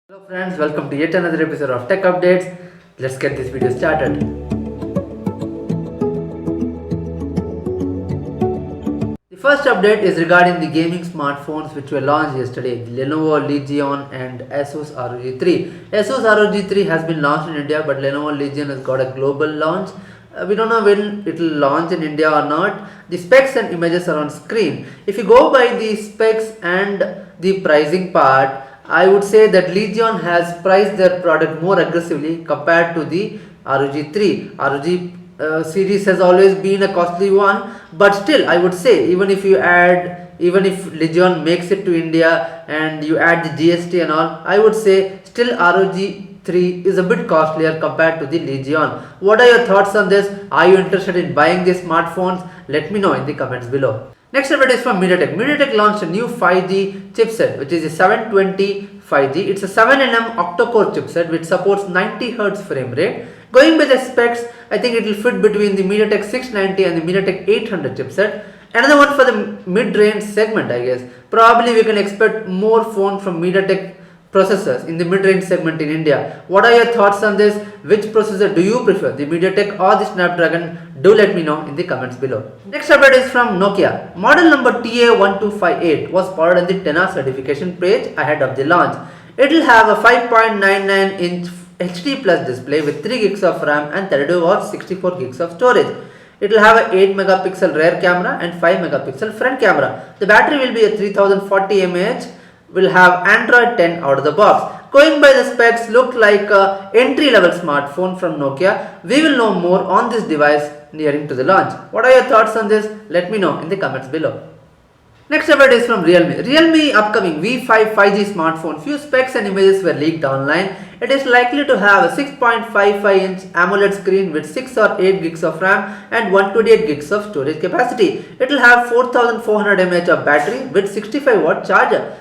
Hello friends, welcome to yet another episode of Tech Updates. Let's get this video started. The first update is regarding the gaming smartphones which were launched yesterday, the Lenovo Legion and Asus ROG 3. Asus ROG 3 has been launched in India, but Lenovo Legion has got a global launch. We don't know when it will launch in India or not. The specs and images are on screen. If you go by the specs and the pricing part, I would say that Legion has priced their product more aggressively compared to the ROG 3. ROG series has always been a costly one, but still I would say even if Legion makes it to India and you add the GST and all, I would say still ROG 3 is a bit costlier compared to the Legion. What are your thoughts on this? Are you interested in buying these smartphones? Let me know in the comments below. Next update is from Mediatek. Mediatek launched a new 5G chipset which is a 720 5G. It's a 7nm octa-core chipset which supports 90 Hz frame rate. Going by the specs, I think it will fit between the Mediatek 690 and the Mediatek 800 chipset. Another one for the mid-range segment, I guess. Probably we can expect more phone from Mediatek processors in the mid-range segment in India. What are your thoughts on this? Which processor do you prefer, the Mediatek or the Snapdragon? Do let me know in the comments below. Next update is from Nokia. Model number TA1258 was spotted on the 10R certification page ahead of the launch. It will have a 5.99 inch HD plus display with 3 gigs of RAM and 32 or 64 gigs of storage. It will have a 8 megapixel rear camera and 5 megapixel front camera. The battery will be a 3040 mAh. Will have Android 10 out of the box. Going by the specs, look like a entry-level smartphone from Nokia. We will know more on this device nearing to the launch. What are your thoughts on this? Let me know in the comments below. Next update is from Realme. Realme upcoming V5 5G smartphone. Few specs and images were leaked online. It is likely to have a 6.55 inch AMOLED screen with 6 or 8 gigs of RAM and 128 gigs of storage capacity. It will have 4400 mAh of battery with 65 watt charger.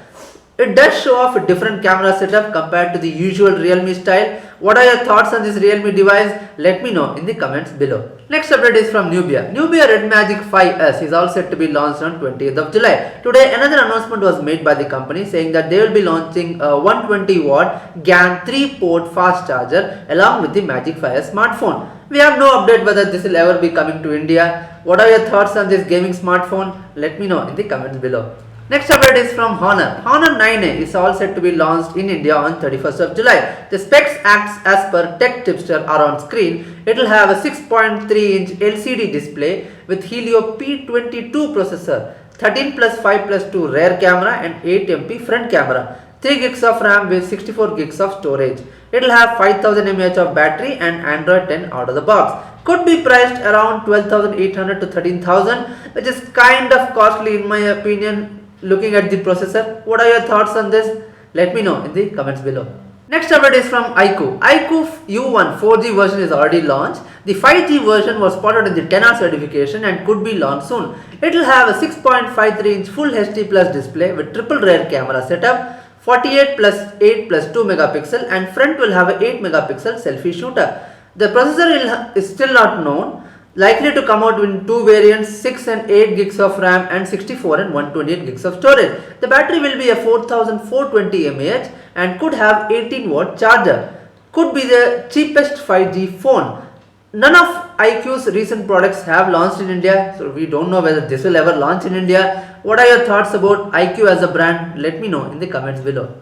It does show off a different camera setup compared to the usual Realme style. What are your thoughts on this Realme device? Let me know in the comments below. Next update is from Nubia. Nubia Red Magic 5S is all set to be launched on 20th of July. Today another announcement was made by the company saying that they will be launching a 120 watt GAN 3 port fast charger along with the Magic 5S smartphone. We have no update whether this will ever be coming to India. What are your thoughts on this gaming smartphone? Let me know in the comments below. Next update is from Honor. Honor 9A is all set to be launched in India on 31st of July. The specs acts as per tech tipster are on screen. It will have a 6.3 inch LCD display with Helio P22 processor, 13 plus 5 plus 2 rear camera and 8 MP front camera, 3 gigs of RAM with 64 gigs of storage. It will have 5000 mAh of battery and Android 10 out of the box. Could be priced around 12,800 to 13,000, which is kind of costly in my opinion. Looking at the processor, what are your thoughts on this? Let me know in the comments below. Next update is from iQOO. iQOO U1 4G version is already launched. The 5G version was spotted in the 10R certification and could be launched soon. It will have a 6.53 inch full HD plus display with triple rear camera setup, 48 plus 8 plus 2 megapixel, and front will have a 8 megapixel selfie shooter. The processor is still not known. Likely to come out in two variants, 6 and 8 gigs of RAM and 64 and 128 gigs of storage. The battery will be a 4420 mAh and could have 18 watt charger. Could be the cheapest 5G phone. None of iQOO's recent products have launched in India, so we don't know whether this will ever launch in India. What are your thoughts about iQOO as a brand? Let me know in the comments below.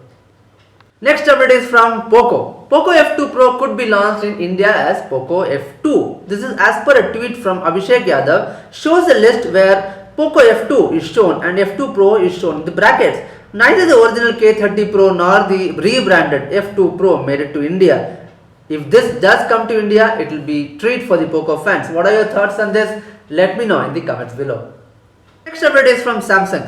Next update is from Poco. Poco F2 Pro could be launched in India as Poco F2. This is as per a tweet from Abhishek Yadav. Shows a list where Poco F2 is shown and F2 Pro is shown in the brackets. Neither the original K30 Pro nor the rebranded F2 Pro made it to India. If this does come to India, it will be a treat for the Poco fans. What are your thoughts on this? Let me know in the comments below. Next update is from Samsung.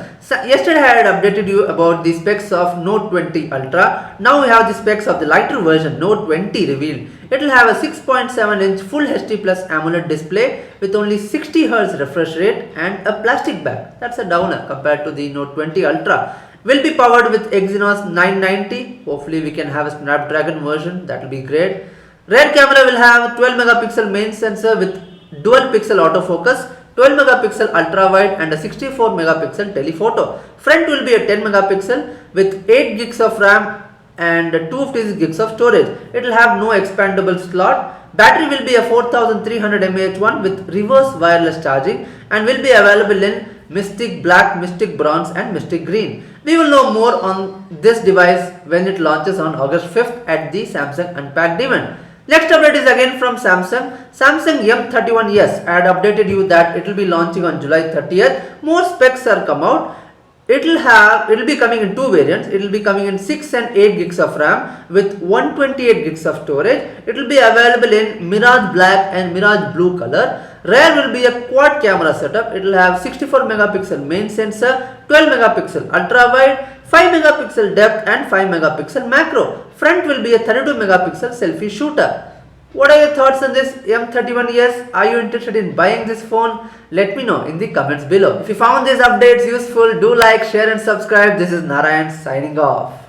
Yesterday I had updated you about the specs of Note 20 Ultra. Now we have the specs of the lighter version Note 20 revealed. It will have a 6.7 inch full HD plus AMOLED display with only 60 Hz refresh rate and a plastic back. That's a downer compared to the Note 20 Ultra. Will be powered with Exynos 990. Hopefully we can have a Snapdragon version. That will be great. Rear camera will have 12 megapixel main sensor with dual pixel autofocus, 12 megapixel ultra wide and a 64 megapixel telephoto. Front will be a 10 megapixel with 8 gigs of RAM and 256 gigs of storage. It will have no expandable slot. Battery will be a 4300 mAh one with reverse wireless charging and will be available in Mystic Black, Mystic Bronze and Mystic Green. We will know more on this device when it launches on August 5th at the Samsung Unpacked event. Next update is again from Samsung. Samsung M31s. I had updated you that it will be launching on July 30th. More specs are come out. It will be coming in two variants. It will be coming in 6 and 8 gigs of RAM with 128 gigs of storage. It will be available in Mirage Black and Mirage Blue color. Rear will be a quad camera setup. It will have 64 megapixel main sensor, 12 megapixel ultra wide, 5 megapixel depth and 5 megapixel macro. Front will be a 32 megapixel selfie shooter. What are your thoughts on this M31s? Are you interested in buying this phone? Let me know in the comments below. If you found these updates useful, do like, share and subscribe. This is Narayan signing off.